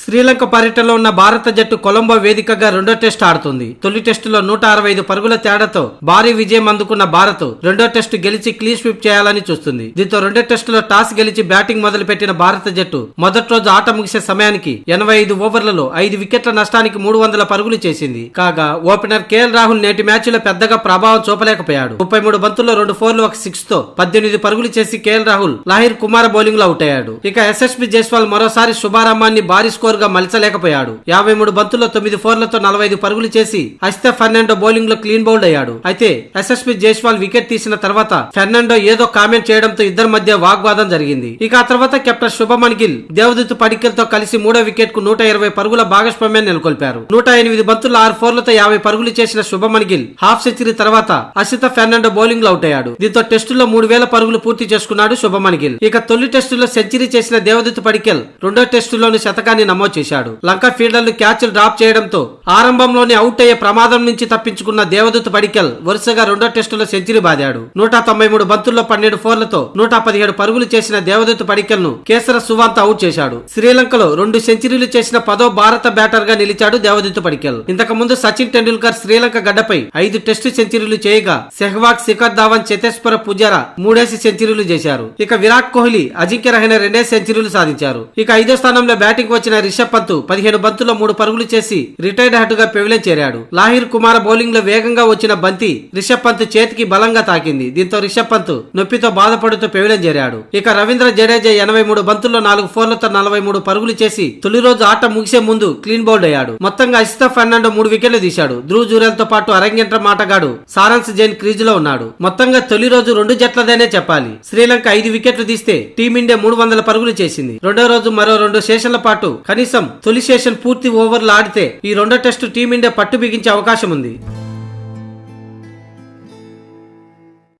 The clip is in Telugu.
శ్రీలంక పర్యటనలో ఉన్న భారత జట్టు కొలంబో వేదికగా రెండో టెస్ట్ ఆడుతుంది. తొలి టెస్టులో 165 పరుగుల తేడాతో భారీ విజయం అందుకున్న భారత్ రెండో టెస్టు గెలిచి క్లీన్ స్వీప్ చేయాలని చూస్తుంది. దీంతో రెండో టెస్టులో టాస్ గెలిచి బ్యాటింగ్ మొదలుపెట్టిన భారత జట్టు మొదటి రోజు ఆట ముగిసే సమయానికి 85 ఓవర్లలో 5 వికెట్ల నష్టానికి 300 పరుగులు చేసింది. కాగా ఓపెనర్ కేఎల్ రాహుల్ నేటి మ్యాచ్లో పెద్దగా ప్రభావం చూపలేకపోయాడు. 33 బంతుల్లో 2 4లు 1 6 తో 18 పరుగులు చేసి కేఎల్ రాహుల్ లాహిర్ కుమార్ బౌలింగ్ లో అవుట్ అయ్యాడు. ఇక ఎస్ఎస్పీ జైస్వాల్ మరోసారి శుభారంభాన్ని భారీ స్కోర్ గా మలిచలేకపోయాడు. 53 బంతుల్లో 9 4లతో 45 పరుగులు చేసి అస్తా ఫెర్నాండో బౌలింగ్ లో క్లీన్ బౌల్డ్ అయ్యాడు. అయితే ఎస్ఎస్పీ జైస్వాల్ వికెట్ తీసిన తర్వాత ఫెర్నాండో ఏదో కామెంట్ చేయడంతో ఇద్దరి మధ్య వాగ్వాదం జరిగింది. ఇక ఆ తర్వాత కెప్టెన్ శుభమన్ గిల్ దేవదూత్ పడిక్కల్ తో కలిసి మూడో వికెట్ కు 120 పరుగుల భాగస్వామ్యాన్ని నెలకొల్పారు. 108 బంతుల్లో 6 4లతో 50 పరుగులు చేసిన శుభమన్ గిల్ హాఫ్ సెంచరీ తర్వాత అసిత ఫెర్నాండో బౌలింగ్ లో అవుట్ అయ్యాడు. దీంతో టెస్టులో 3000 పరుగులు పూర్తి చేసుకున్నాడు శుభమన్ గిల్. ఇక తొలి టెస్టులో సెంచరీ చేసిన దేవదూత్ పడిక్కల్ రెండో టెస్టులోని శతకాన్ని నమోదు చేశాడు. లంక ఫీల్డర్లు క్యాచ్లు డ్రాప్ చేయడంతో ఆరంభంలోనే అవుట్ అయ్యే ప్రమాదం నుంచి తప్పించుకున్న దేవదూత్ పడిక్కల్ వరుసగా రెండో టెస్టులో సెంచరీ బాదాడు. 193 బంతుల్లో 12 4లతో 117 పరుగులు చేసిన దేవదూత్ పడిక్కల్ ను కేసర సువాంత్ అవుట్ చేశాడు. శ్రీలంకలో 2 సెంచరీలు చేసిన 10వ భారత బ్యాటర్ గా నిలిచాడు దేవదూత్ పడిక్కల్. ఇంతకు ముందు సచిన్ టెండూల్కర్ శ్రీలంక గడ్డపై 5 టెస్టు సెంచరీలు చేయగా సెహ్వాగ్, శిఖర్ ధావన్, చేతేశ్వర పుజారా 3 సెంచరీలు చేశారు. ఇక విరాట్ కోహ్లీ, అజింక్య రహానె 2 సెంచరీలు సాధించారు. ఇక 5వ స్థానంలో బ్యాటింగ్ వచ్చిన రిషబ్ పంత్ 15 బంతుల్లో 3 పరుగులు చేసి రిటైర్డ్ హట్ గా పెవిలియన్ చేరాడు. లాహిర్ కుమార్ బౌలింగ్ లో వేగంగా వచ్చిన బంతి రిషబ్ పంత్ చేతికి బలంగా తాకింది. దీంతో రిషబ్ పంత్ నొప్పితో బాధపడుతూ పెవిలియన్ చేరాడు. ఇక రవీంద్ర జడేజా 83 బంతుల్లో 4 4లతో 43 పరుగులు చేసి తొలి రోజు ఆట ముగిసే ముందు క్లీన్ బౌల్డ్ అయ్యాడు. మొత్తంగా అసిత ఫెర్నాండో 3 వికెట్లు తీశాడు. ధ్రువ్ జురేల్ తో పాటు అరంగేట్రం ఆటగాడు సారాన్స్ జైన్ క్రీజ్ లో ఉన్నాడు. మొత్తంగా తొలి రోజు 2 జట్లదేనే చెప్పాలి. శ్రీలంక 5 వికెట్లు తీస్తే టీమిండియా 300 పరుగులు చేసింది. రెండో రోజు మరో 2 సెషన్ల పాటు కనీసం తొలి సెషన్ పూర్తి ఓవర్లు ఆడితే ఈ రెండో టెస్టు టీమిండియా పట్టు బిగించే అవకాశం ఉంది.